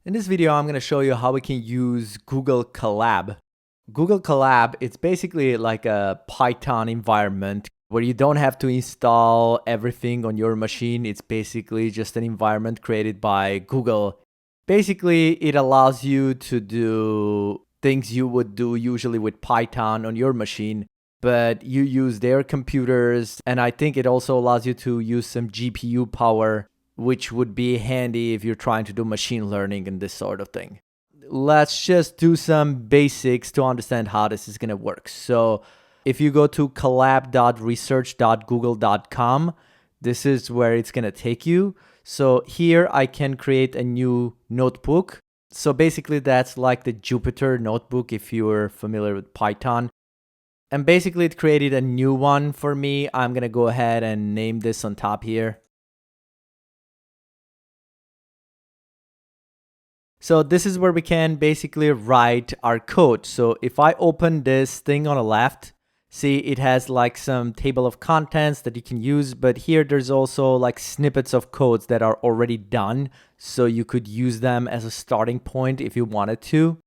In this video, I'm going to show you how we can use Google Colab. Google Colab, it's basically like a Python environment where you don't have to install everything on your machine. It's basically just an environment created by Google. Basically, it allows you to do things you would do usually with Python on your machine, but you use their computers, and I think it also allows you to use some GPU power, which would be handy if you're trying to do machine learning and this sort of thing. Let's just do some basics to understand how this is going to work. So if you go to colab.research.google.com, this is where it's going to take you. So here I can create a new notebook. So basically that's like the Jupyter notebook if you're familiar with Python. And basically it created a new one for me. I'm going to go ahead and name this on top here. So this is where we can basically write our code. So if I open this thing on the left, see it has like some table of contents that you can use, but here there's also like snippets of codes that are already done. So you could use them as a starting point if you wanted to.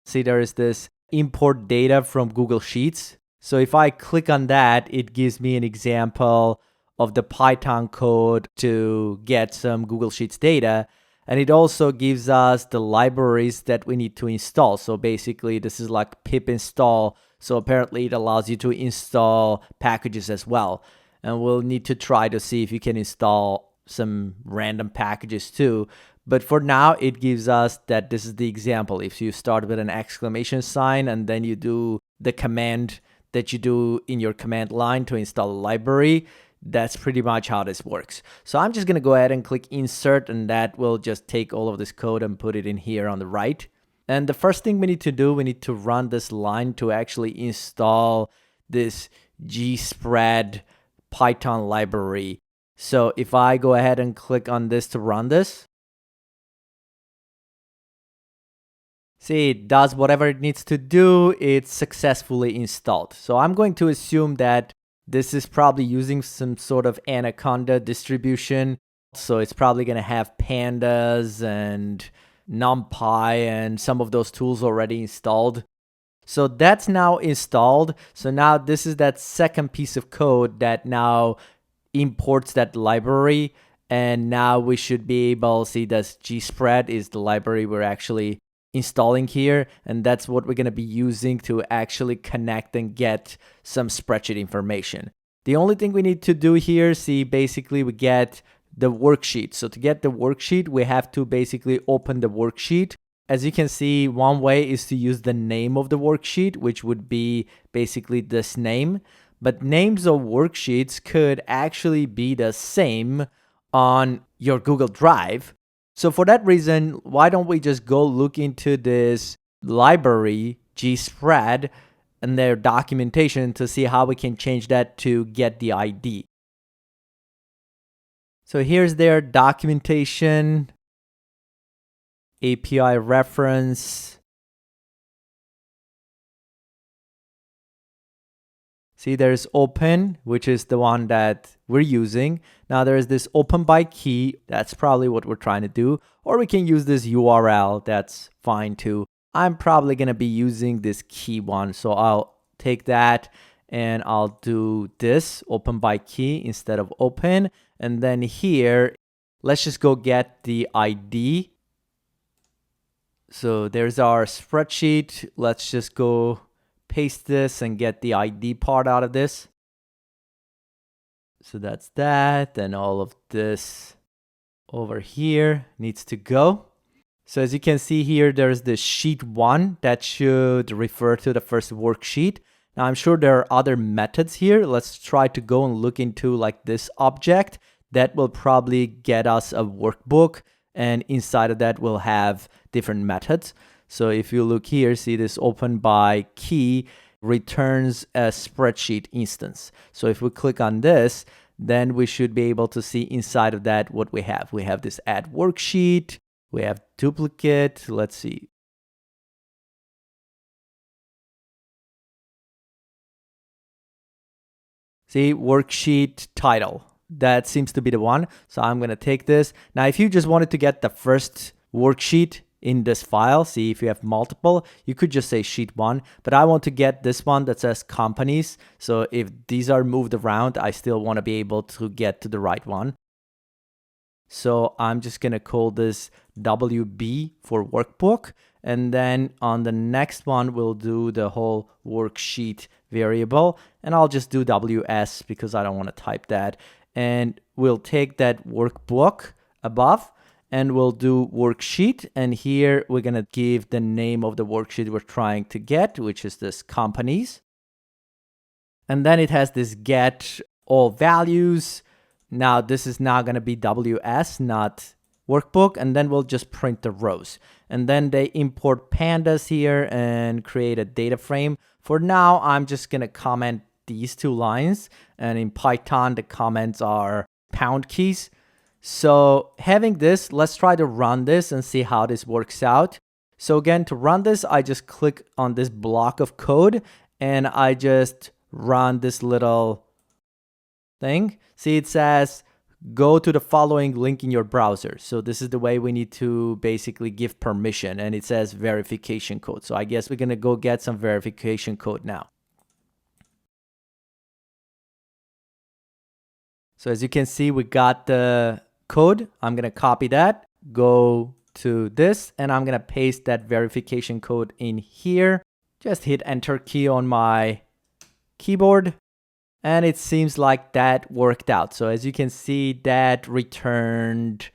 See, there is this import data from Google Sheets. So if I click on that, it gives me an example of the Python code to get some Google Sheets data. And it also gives us the libraries that we need to install. So basically this is like pip install. So apparently it allows you to install packages as well. And we'll need to try to see if you can install some random packages too. But for now, it gives us that this is the example. If you start with an exclamation sign and then you do the command that you do in your command line to install a library, that's pretty much how this works. So I'm just going to go ahead and click insert, and that will just take all of this code and put it in here on the right. And the first thing we need to do, we need to run this line to actually install this gspread Python library. So if I go ahead and click on this to run this, see, it does whatever it needs to do. It's successfully installed. So I'm going to assume that this is probably using some sort of Anaconda distribution. So it's probably going to have Pandas and NumPy and some of those tools already installed. So that's now installed. So now this is that second piece of code that now imports that library. And now we should be able to see that gspread is the library we're actually installing here, and that's what we're going to be using to actually connect and get some spreadsheet information. The only thing we need to do here, see, basically we get the worksheet. So to get the worksheet, we have to basically open the worksheet. As you can see, one way is to use the name of the worksheet, which would be basically this name. But names of worksheets could actually be the same on your Google Drive. So for that reason, why don't we just go look into this library, gspread, and their documentation to see how we can change that to get the ID. So here's their documentation, API reference. See, there's open, which is the one that we're using. Now there's this open by key. That's probably what we're trying to do. Or we can use this URL. That's fine too. I'm probably going to be using this key one. So I'll take that and I'll do this open by key instead of open. And then here, let's just go get the ID. So there's our spreadsheet. Let's just go paste this and get the ID part out of this. So that's that, and all of this over here needs to go. So as you can see here, there's the sheet 1 that should refer to the first worksheet. Now I'm sure there are other methods here. Let's try to go and look into like this object that will probably get us a workbook, and inside of that we'll have different methods. So if you look here, see this open by key returns a spreadsheet instance. So if we click on this, then we should be able to see inside of that what we have. We have this add worksheet, we have duplicate, let's see. See, worksheet title. That seems to be the one. So I'm going to take this. Now, if you just wanted to get the first worksheet, in this file. See, if you have multiple, you could just say sheet 1, but I want to get this one that says companies. So if these are moved around, I still want to be able to get to the right one. So I'm just going to call this WB for workbook. And then on the next one, we'll do the whole worksheet variable. And I'll just do WS because I don't want to type that. And we'll take that workbook above and we'll do worksheet. And here we're going to give the name of the worksheet we're trying to get, which is this companies. And then it has this get all values. Now this is now going to be WS, not workbook. And then we'll just print the rows. And then they import pandas here and create a data frame. For now, I'm just going to comment these 2 lines. And in Python, the comments are pound keys. So having this, let's try to run this and see how this works out. So again, to run this, I just click on this block of code and I just run this little thing. See, it says, go to the following link in your browser. So this is the way we need to basically give permission. And it says verification code. So I guess we're going to go get some verification code now. So as you can see, we got the code. I'm going to copy that, go to this, and I'm going to paste that verification code in here. Just hit enter key on my keyboard. And it seems like that worked out. So as you can see, that returned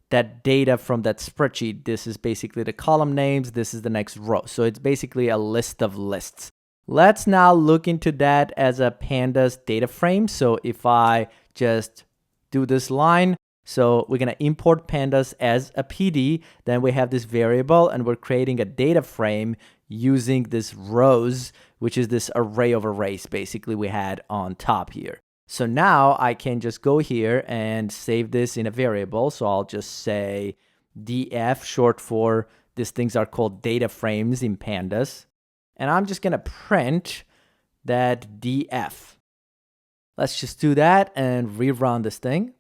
that data from that spreadsheet. This is basically the column names. This is the next row. So it's basically a list of lists. Let's now look into that as a pandas data frame. So if I just do this line, so we're going to import pandas as a PD. Then we have this variable and we're creating a data frame using this rows, which is this array of arrays basically we had on top here. So now I can just go here and save this in a variable. So I'll just say df, short for these things are called data frames in pandas. And I'm just going to print that df. Let's just do that and rerun this thing.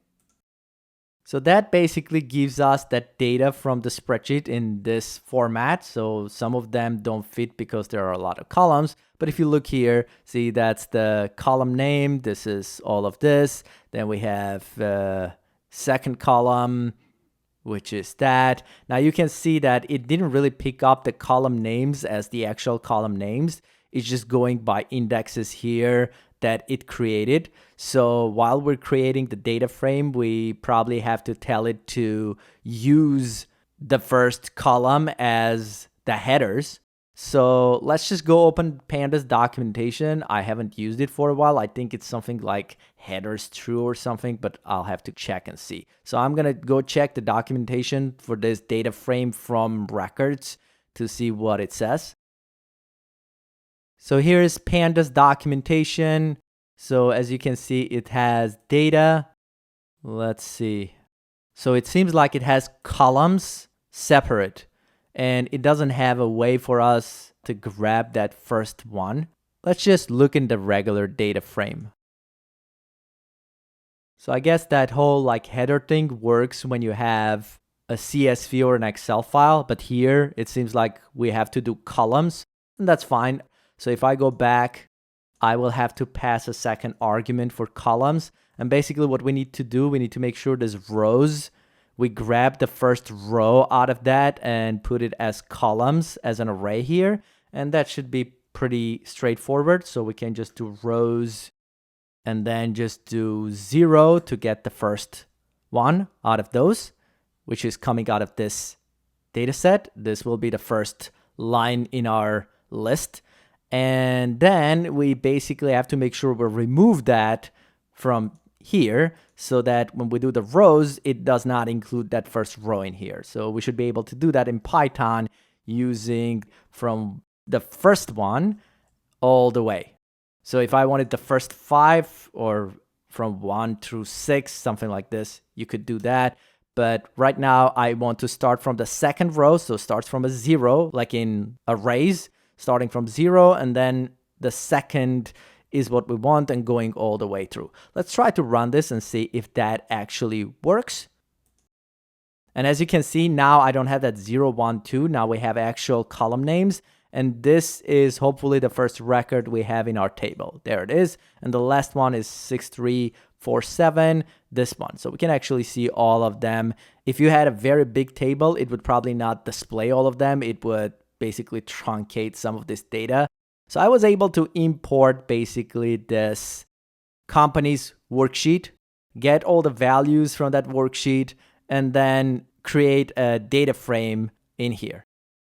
So that basically gives us that data from the spreadsheet in this format. So some of them don't fit because there are a lot of columns. But if you look here, see that's the column name. This is all of this. Then we have the second column, which is that. Now you can see that it didn't really pick up the column names as the actual column names. It's just going by indexes here that it created. So while we're creating the data frame, we probably have to tell it to use the first column as the headers. So let's just go open Pandas documentation. I haven't used it for a while. I think it's something like headers true or something, but I'll have to check and see. So I'm going to go check the documentation for this data frame from records to see what it says. So here is Pandas documentation. So as you can see, it has data. Let's see. So it seems like it has columns separate, and it doesn't have a way for us to grab that first one. Let's just look in the regular data frame. So I guess that whole like header thing works when you have a CSV or an Excel file, but here it seems like we have to do columns, and that's fine. So if I go back, I will have to pass a second argument for columns. And basically what we need to do, we need to make sure there's rows. We grab the first row out of that and put it as columns, as an array here. And that should be pretty straightforward. So we can just do rows and then just do 0 to get the first one out of those, which is coming out of this data set. This will be the first line in our list. And then we basically have to make sure we remove that from here so that when we do the rows, it does not include that first row in here. So we should be able to do that in Python using from the first one all the way. So if I wanted the first 5 or from 1 through 6, something like this, you could do that. But right now I want to start from the second row. So it starts from a 0, like in arrays, starting from 0, and then the second is what we want and going all the way through. Let's try to run this and see if that actually works. And as you can see, now I don't have that 0, 1, 2. Now we have actual column names. And this is hopefully the first record we have in our table. There it is. And the last one is 6347, this one. So we can actually see all of them. If you had a very big table, it would probably not display all of them. It would basically truncate some of this data. So I was able to import basically this company's worksheet, get all the values from that worksheet, and then create a data frame in here.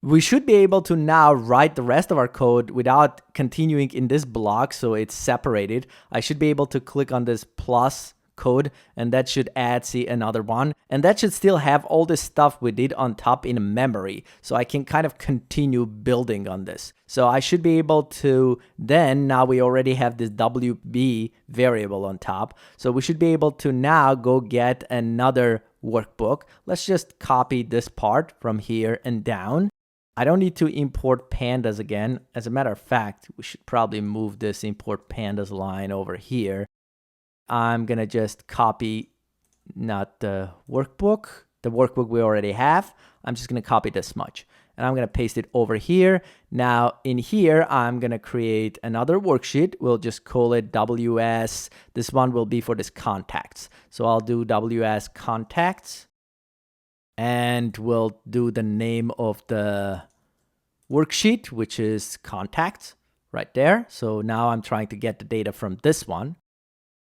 We should be able to now write the rest of our code without continuing in this block, so it's separated. I should be able to click on this plus code, and that should add, see, another one. And that should still have all this stuff we did on top in memory, so I can kind of continue building on this. So I should be able to then, now we already have this WB variable on top, so we should be able to now go get another workbook. Let's just copy this part from here and down. I don't need to import pandas again. As a matter of fact, we should probably move this import pandas line over here. I'm going to just copy, not the workbook we already have. I'm just going to copy this much. And I'm going to paste it over here. Now in here, I'm going to create another worksheet. We'll just call it WS. This one will be for this contacts. So I'll do WS contacts. And we'll do the name of the worksheet, which is contacts right there. So now I'm trying to get the data from this one.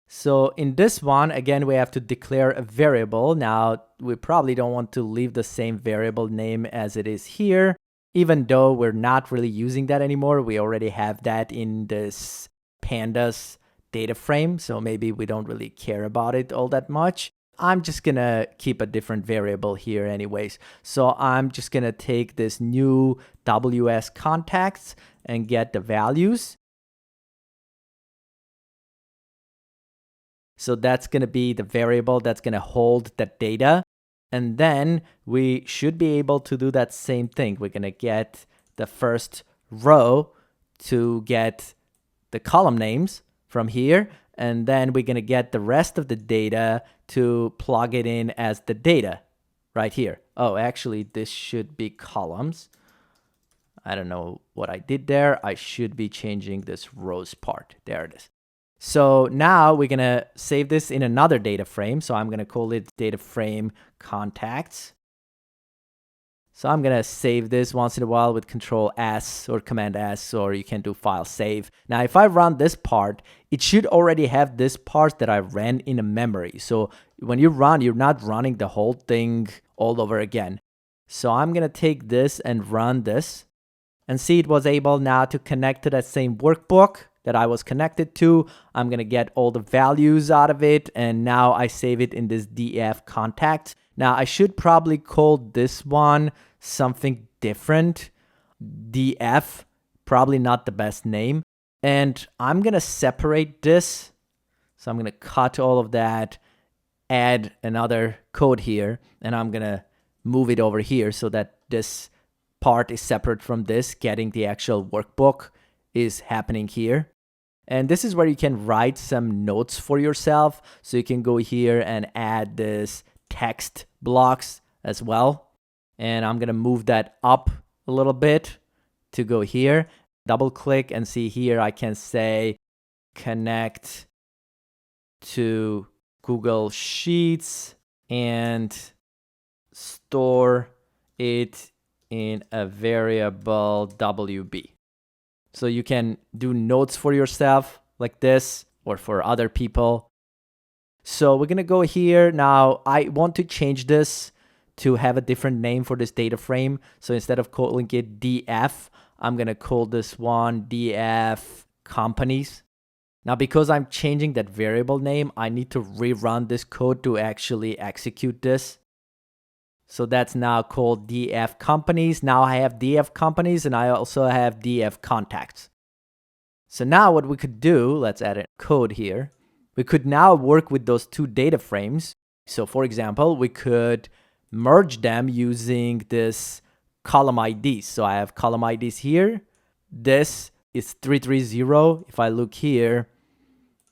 So in this one, again, we have to declare a variable. Now, we probably don't want to leave the same variable name as it is here, even though we're not really using that anymore. We already have that in this pandas data frame, so maybe we don't really care about it all that much. I'm just going to keep a different variable here anyways. So I'm just going to take this new WS contacts and get the values. So that's going to be the variable that's going to hold the data. And then we should be able to do that same thing. We're going to get the first row to get the column names from here. And then we're going to get the rest of the data to plug it in as the data right here. Oh, actually, this should be columns. I don't know what I did there. I should be changing this rows part. There it is. So now we're going to save this in another data frame. So I'm going to call it data frame contacts. So I'm going to save this once in a while with Control S or Command S, or you can do File Save. Now, if I run this part, it should already have this part that I ran in a memory. So when you run, you're not running the whole thing all over again. So I'm going to take this and run this and see it was able now to connect to that same workbook that I was connected to. I'm going to get all the values out of it. And now I save it in this DF contacts. Now I should probably call this one something different. DF, probably not the best name. And I'm going to separate this. So I'm going to cut all of that, add another code here, and I'm going to move it over here so that this part is separate from this. Getting the actual workbook is happening here. And this is where you can write some notes for yourself. So you can go here and add this text blocks as well. And I'm going to move that up a little bit to go here. Double click and see here I can say connect to Google Sheets and store it in a variable WB. So you can do notes for yourself like this or for other people. So we're going to go here. Now I want to change this to have a different name for this data frame. So instead of calling it DF, I'm going to call this one DF companies. Now, because I'm changing that variable name, I need to rerun this code to actually execute this. So that's now called DF companies. Now I have DF companies and I also have DF contacts. So now what we could do, let's add a code here. We could now work with those two data frames. So for example, we could merge them using this column IDs. So I have column IDs here. This is 330. If I look here,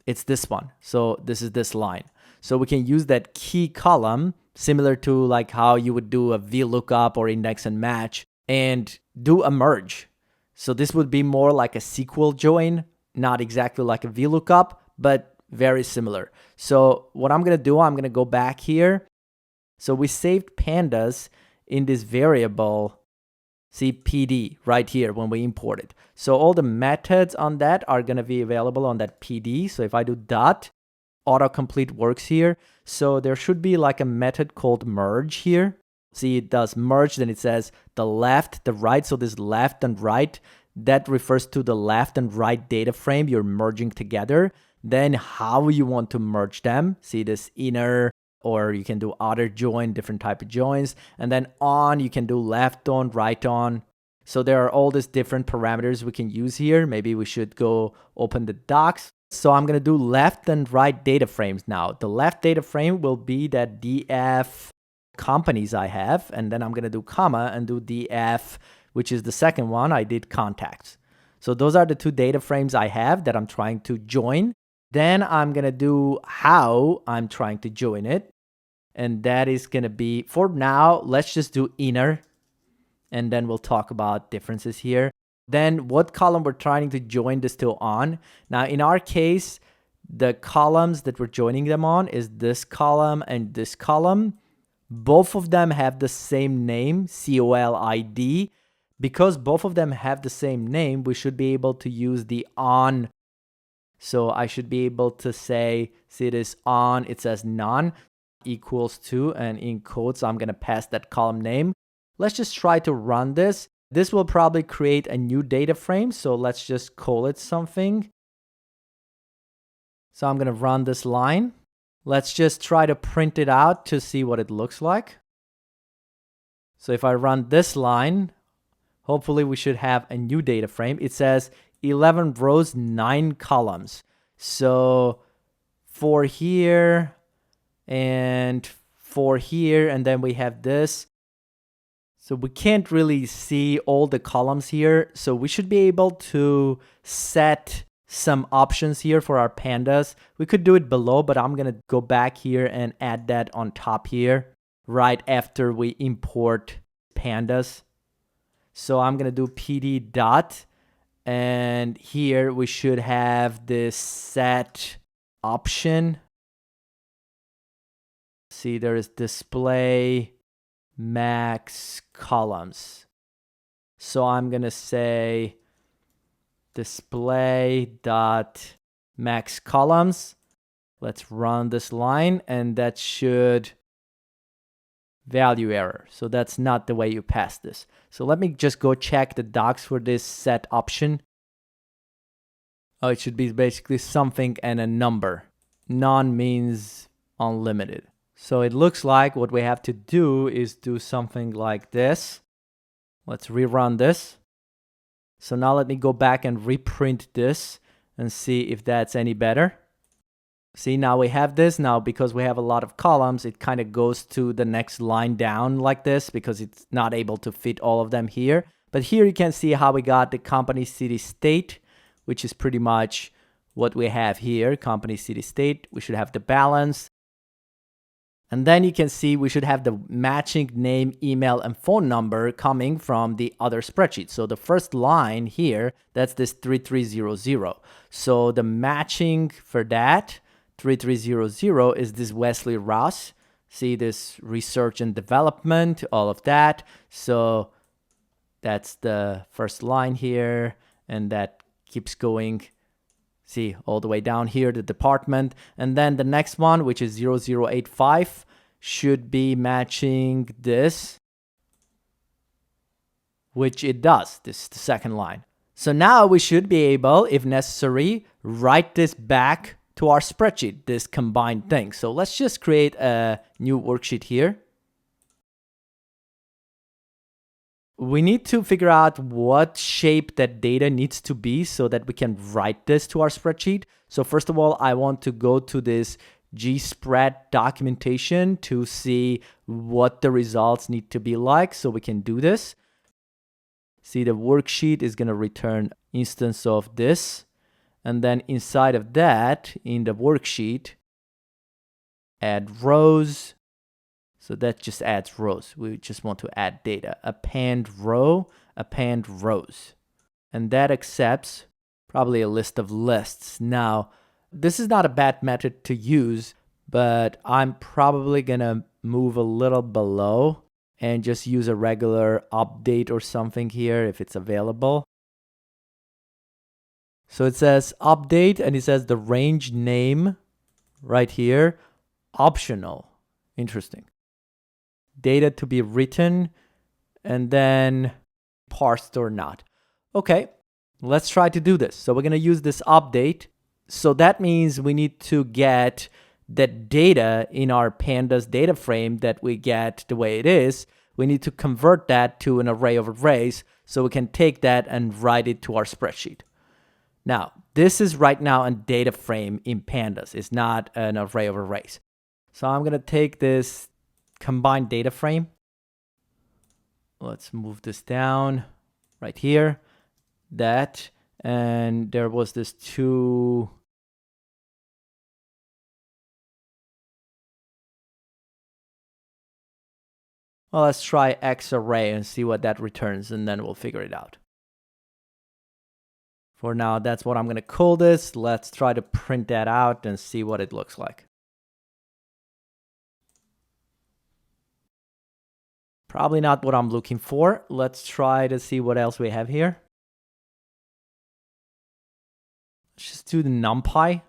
it's this one. So this is this line. So we can use that key column similar to like how you would do a VLOOKUP or index and match and do a merge. So this would be more like a SQL join, not exactly like a VLOOKUP, but very similar. So what I'm going to do, I'm going to go back here. So we saved pandas in this variable, see PD right here when we import it. So all the methods on that are going to be available on that PD. So if I do dot, autocomplete works here. So there should be like a method called merge here. See, it does merge, then it says the left, the right. So this left and right, that refers to the left and right data frame you're merging together. Then how you want to merge them. See this inner, or you can do outer join, different type of joins. And then on, you can do left on, right on. So there are all these different parameters we can use here. Maybe we should go open the docs. So I'm going to do left and right data frames now. The left data frame will be that DF companies I have, and then I'm going to do comma and do DF, which is the second one. I did contacts. So those are the two data frames I have that I'm trying to join. Then I'm going to do how I'm trying to join it. And that is going to be, for now, let's just do inner. And then we'll talk about differences here. Then what column we're trying to join this to on. Now, in our case, the columns that we're joining them on is this column and this column. Both of them have the same name, COLID. Because both of them have the same name, we should be able to use the on. So I should be able to say, see this on, it says none equals to, and in quotes, I'm going to pass that column name. Let's just try to run this. This will probably create a new data frame. So let's just call it something. So I'm going to run this line. Let's just try to print it out to see what it looks like. So if I run this line, hopefully we should have a new data frame. It says 11 rows, 9 columns. So 4 here and 4 here, and then we have this. So we can't really see all the columns here. So we should be able to set some options here for our pandas. We could do it below, but I'm going to go back here and add that on top here right after we import pandas. So I'm going to do PD dot, and here we should have this set option. See, there is display max columns. So I'm going to say display dot max columns. Let's run this line, and that should value error. So that's not the way you pass this. So let me just go check the docs for this set option. Oh, it should be basically something and a number. None means unlimited. So it looks like what we have to do is do something like this. Let's rerun this. So now let me go back and reprint this and see if that's any better. See, now we have this. Now, because we have a lot of columns, it kind of goes to the next line down like this because it's not able to fit all of them here. But here you can see how we got the company, city, state, which is pretty much what we have here. Company, city, state. We should have the balance. And then you can see we should have the matching name, email, and phone number coming from the other spreadsheet. So the first line here, that's this 3300. So the matching for that 3300 is this Wesley Ross. See this research and development, all of that. So that's the first line here, and that keeps going. See, all the way down here, the department. And then the next one, which is 0085, should be matching this, which it does. This is the second line. So now we should be able, if necessary, write this back to our spreadsheet, this combined thing. So let's just create a new worksheet here. We need to figure out what shape that data needs to be so that we can write this to our spreadsheet. So first of all, I want to go to this GSpread documentation to see what the results need to be like so we can do this. See, the worksheet is going to return instance of this. And then inside of that, in the worksheet, add rows. So that just adds rows. We just want to add data. Append row, append rows. And that accepts probably a list of lists. Now, this is not a bad method to use, but I'm probably gonna move a little below and just use a regular update or something here if it's available. So it says update and it says the range name right here, optional. Interesting. Data to be written and then parsed or not. Okay, let's try to do this. So we're going to use this update. So that means we need to get the data in our pandas data frame that we get the way it is. We need to convert that to an array of arrays so we can take that and write it to our spreadsheet. Now, this is right now a data frame in pandas. It's not an array of arrays. So I'm going to take this combined data frame. Let's move this down right here. That, and there was this two. Well, let's try X array and see what that returns, and then we'll figure it out. For now, that's what I'm going to call this. Let's try to print that out and see what it looks like. Probably not what I'm looking for. Let's try to see what else we have here. Let's just do the NumPy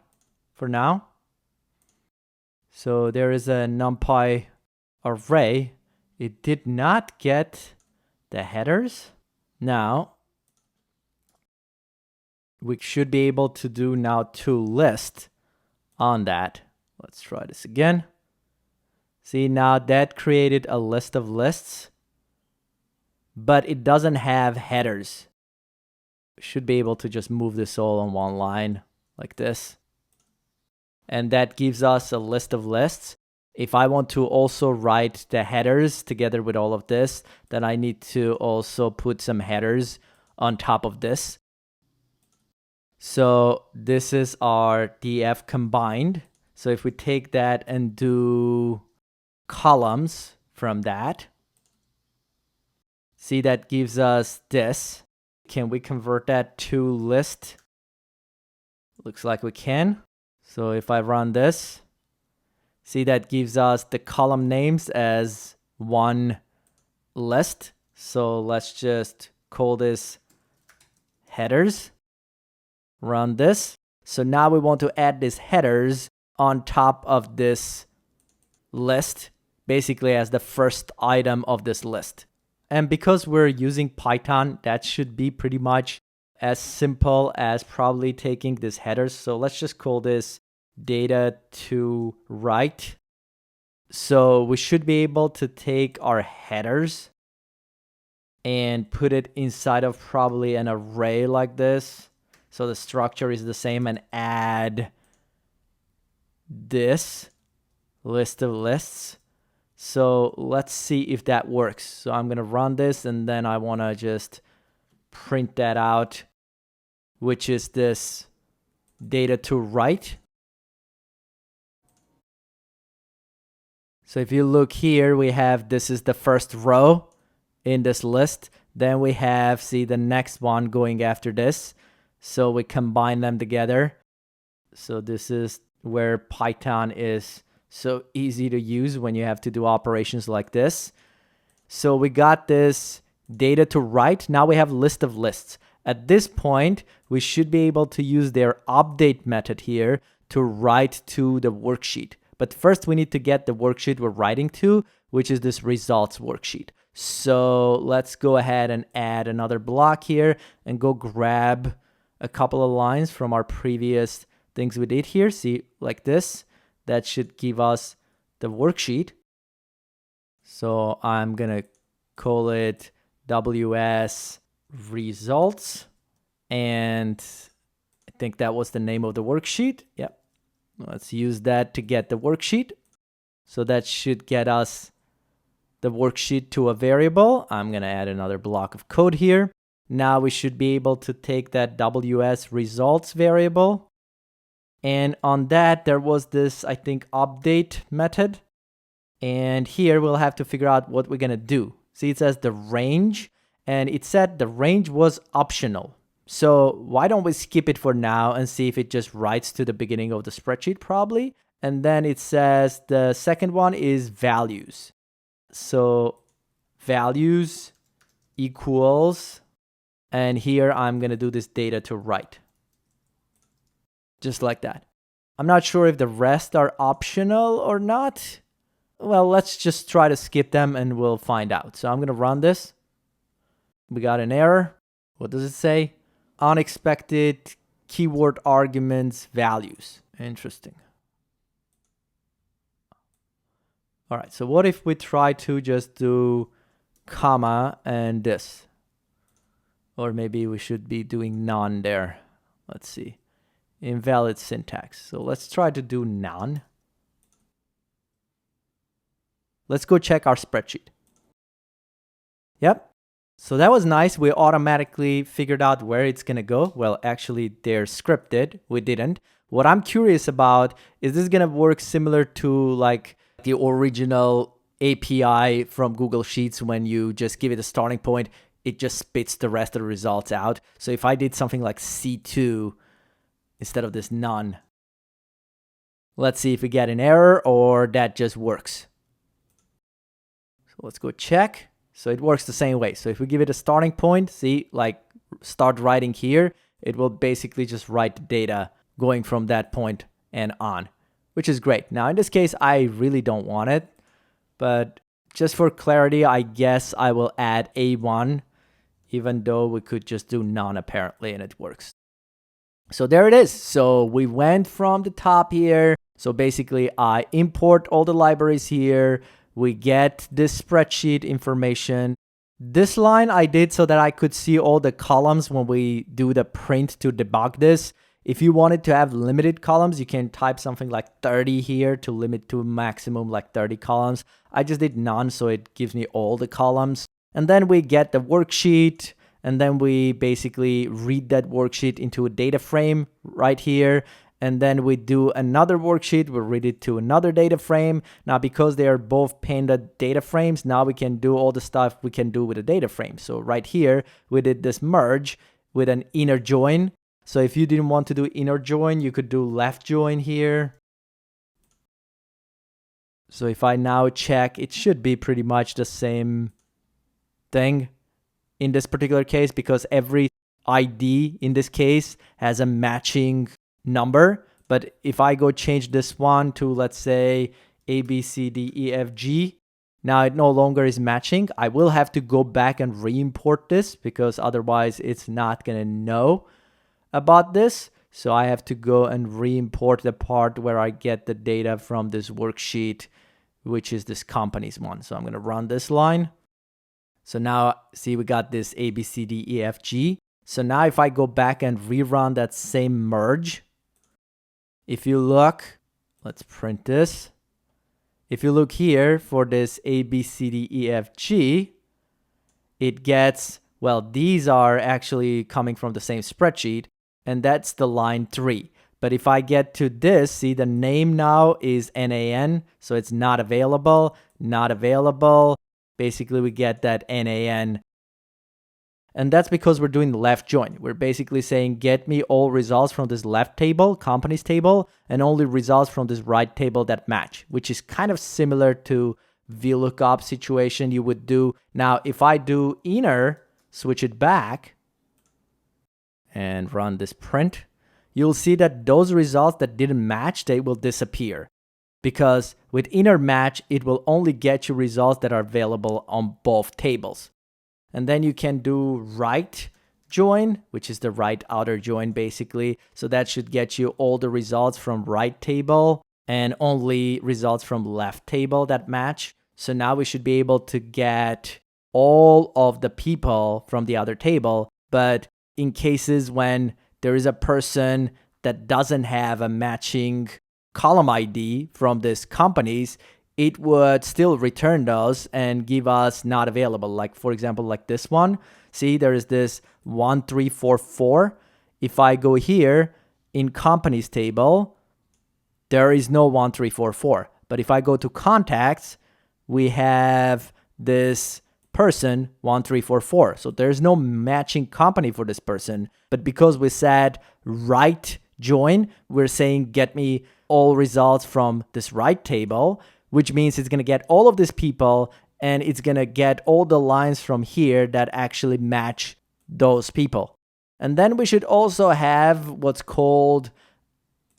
for now. So there is a NumPy array. It did not get the headers. Now, we should be able to do now toList on that. Let's try this again. See, now that created a list of lists, but it doesn't have headers. We should be able to just move this all on one line like this. And that gives us a list of lists. If I want to also write the headers together with all of this, then I need to also put some headers on top of this. So this is our df combined. So if we take that and do columns from that, see, that gives us this. Can we convert that to list? Looks like we can. So if I run this, see, that gives us the column names as one list. So let's just call this headers. Run this. So now we want to add these headers on top of this list, basically as the first item of this list. And because we're using Python, that should be pretty much as simple as probably taking this headers. So let's just call this data to write. So we should be able to take our headers and put it inside of probably an array like this. So the structure is the same, and add this list of lists. So let's see if that works. So I'm going to run this, and then I want to just print that out, which is this data to write. So if you look here, we have, this is the first row in this list. Then we have, see, the next one going after this. So we combine them together. So this is where Python is so easy to use when you have to do operations like this. So we got this data to write. Now we have list of lists. At this point, we should be able to use their update method here to write to the worksheet. But first we need to get the worksheet we're writing to, which is this results worksheet. So let's go ahead and add another block here and go grab a couple of lines from our previous things we did here. See, like this, that should give us the worksheet. So I'm gonna call it WS results. And I think that was the name of the worksheet. Yep. Let's use that to get the worksheet. So that should get us the worksheet to a variable. I'm gonna add another block of code here. Now we should be able to take that WS results variable. And on that, there was this, I think, update method. And here we'll have to figure out what we're going to do. See, it says the range, and it said the range was optional. So why don't we skip it for now and see if it just writes to the beginning of the spreadsheet probably. And then it says the second one is values. So values equals, and here I'm going to do this data to write. Just like that. I'm not sure if the rest are optional or not. Well, let's just try to skip them and we'll find out. So I'm going to run this. We got an error. What does it say? Unexpected keyword arguments values. Interesting. All right, so what if we try to just do comma and this? Or maybe we should be doing none there. Let's see. Invalid syntax. So let's try to do none. Let's go check our spreadsheet. Yep. So that was nice. We automatically figured out where it's going to go. Well, actually, they're scripted. We didn't. What I'm curious about is this going to work similar to like the original API from Google Sheets when you just give it a starting point, it just spits the rest of the results out. So if I did something like C2 instead of this none, let's see if we get an error or that just works. So let's go check. So it works the same way. So if we give it a starting point, see, like start writing here, it will basically just write the data going from that point and on, which is great. Now in this case, I really don't want it, but just for clarity, I guess I will add A1, even though we could just do none apparently, and it works. So there it is. So we went from the top here. So basically I import all the libraries here. We get this spreadsheet information. This line I did so that I could see all the columns when we do the print to debug this. If you wanted to have limited columns, you can type something like 30 here to limit to maximum like 30 columns. I just did none, so it gives me all the columns. And then we get the worksheet, and then we basically read that worksheet into a data frame right here. And then we do another worksheet, we read it to another data frame. Now, because they are both Panda data frames, now we can do all the stuff we can do with a data frame. So right here, we did this merge with an inner join. So if you didn't want to do inner join, you could do left join here. So if I now check, it should be pretty much the same thing in this particular case, because every ID in this case has a matching number. But if I go change this one to, let's say, A, B, C, D, E, F, G, now it no longer is matching. I will have to go back and re-import this because otherwise it's not going to know about this. So I have to go and re-import the part where I get the data from this worksheet, which is this companies one. So I'm going to run this line. So now see, we got this A, B, C, D, E, F, G. So now if I go back and rerun that same merge, if you look, let's print this. If you look here for this A, B, C, D, E, F, G, it gets, well, these are actually coming from the same spreadsheet, and that's the line 3. But if I get to this, see, the name now is NAN, so it's not available, not available. Basically, we get that NAN. And that's because we're doing the left join. We're basically saying, get me all results from this left table, companies table, and only results from this right table that match, which is kind of similar to VLOOKUP situation you would do. Now, if I do inner, switch it back, and run this print, you'll see that those results that didn't match, they will disappear. Because with inner match, it will only get you results that are available on both tables. And then you can do right join, which is the right outer join basically. So that should get you all the results from right table and only results from left table that match. So now we should be able to get all of the people from the other table. But in cases when there is a person that doesn't have a matching column ID from these companies, it would still return those and give us not available. Like, for example, like this one. See, there is this 1344. If I go here in companies table, there is no 1344. But if I go to contacts, we have this person 1344. So there's no matching company for this person. But because we said right join, we're saying get me all results from this right table, which means it's going to get all of these people and it's going to get all the lines from here that actually match those people. And then we should also have what's called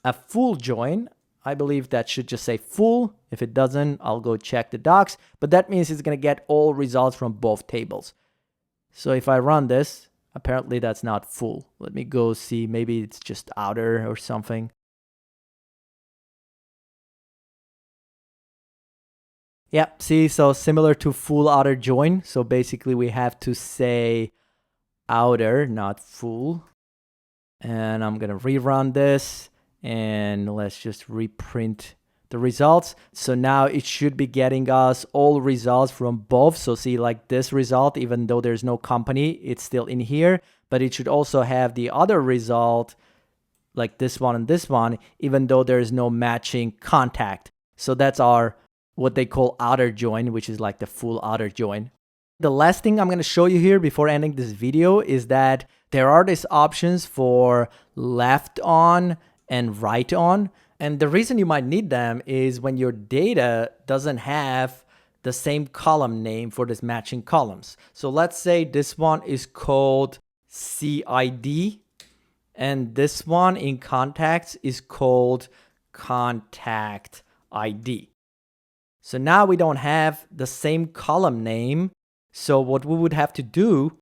a full join. I believe that should just say full. If it doesn't, I'll go check the docs. But that means it's going to get all results from both tables. So if I run this, apparently that's not full. Let me go see. Maybe it's just outer or something. Yep, see, so similar to full outer join. So basically we have to say outer, not full. And I'm going to rerun this. And let's just reprint the results. So now it should be getting us all results from both. So see, like this result, even though there's no company, it's still in here. But it should also have the other result, like this one and this one, even though there's no matching contact. So that's our, what they call outer join, which is like the full outer join. The last thing I'm going to show you here before ending this video is that there are these options for left on and right on. And the reason you might need them is when your data doesn't have the same column name for this matching columns. So let's say this one is called CID and this one in contacts is called contact ID. So now we don't have the same column name. So what we would have to do,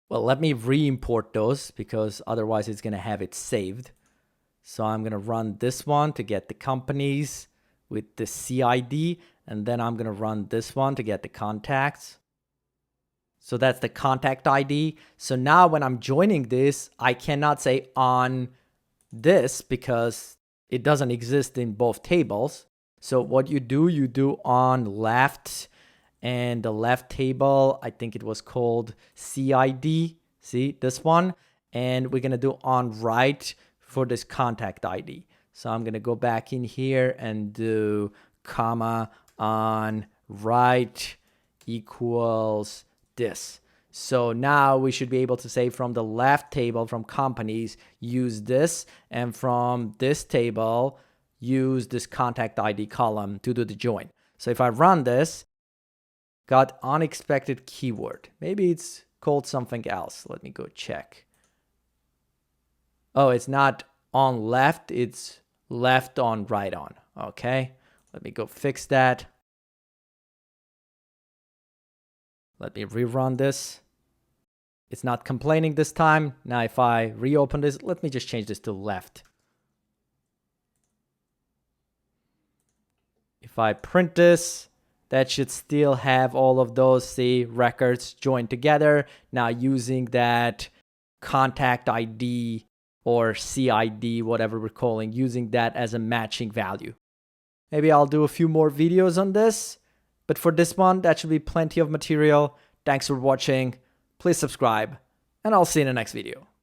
well, let me re-import those because otherwise it's going to have it saved. So I'm going to run this one to get the companies with the CID, and then I'm going to run this one to get the contacts. So that's the contact ID. So now when I'm joining this, I cannot say on this because it doesn't exist in both tables. So what you do on left, and the left table, I think it was called CID. See this one? And we're going to do on right for this contact ID. So I'm going to go back in here and do comma on right equals this. So now we should be able to say from the left table from companies, use this, and from this table, use this contact ID column to do the join. So if I run this, got unexpected keyword. Maybe it's called something else. Let me go check. Oh, it's not on left, it's left on right on. Okay, let me go fix that. Let me rerun this. It's not complaining this time. Now if I reopen this, let me just change this to left. If I print this, that should still have all of those, see, records joined together. Now using that contact ID or CID, whatever we're calling, using that as a matching value. Maybe I'll do a few more videos on this, but for this one, that should be plenty of material. Thanks for watching. Please subscribe, and I'll see you in the next video.